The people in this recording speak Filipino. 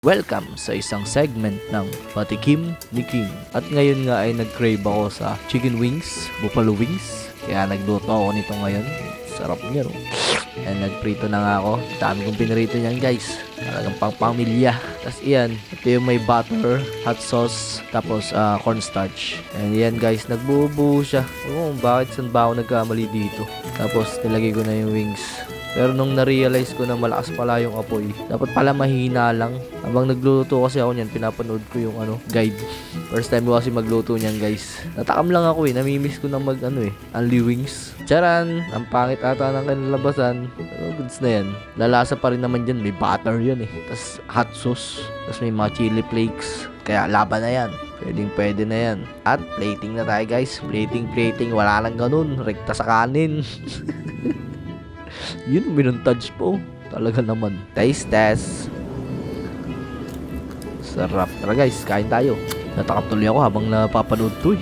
Welcome sa isang segment ng Patikim ni King. At ngayon nga ay nag-crave ako sa chicken wings, buffalo wings. Kaya nagluto ako nito ngayon. Sarap niya, no? And nagprito na nga ako. Dami kong pinrito niyan, guys. Talagang pang-pamilya. Tapos iyan, ito yung may butter, hot sauce, tapos cornstarch. And yan, guys, nagbubuo siya. Oo, bakit saan ba ako nagkamali dito? Tapos nilagay ko na yung wings. Pero nung na-realize ko na malakas pala yung apoy, dapat pala mahina lang. Habang nagluluto kasi ako niyan, pinapanood ko yung guide. First time ko kasi magluto niyan, guys. Natakam lang ako namimiss ko na only wings. Charan, ang pangit ata ng kinalabasan. Pero goods na yan. Lalasa pa rin naman dyan, may butter yan Tapos hot sauce, tapos may mga chili flakes. Kaya laban na yan. Pwede na yan. At plating na tayo, guys. Plating. Wala lang ganun. Rekta sa kanin. Yun, minuntage po. Talaga naman. Taste test. Sarap. Tara guys, kain tayo. Natakap tuloy ako habang napapanood to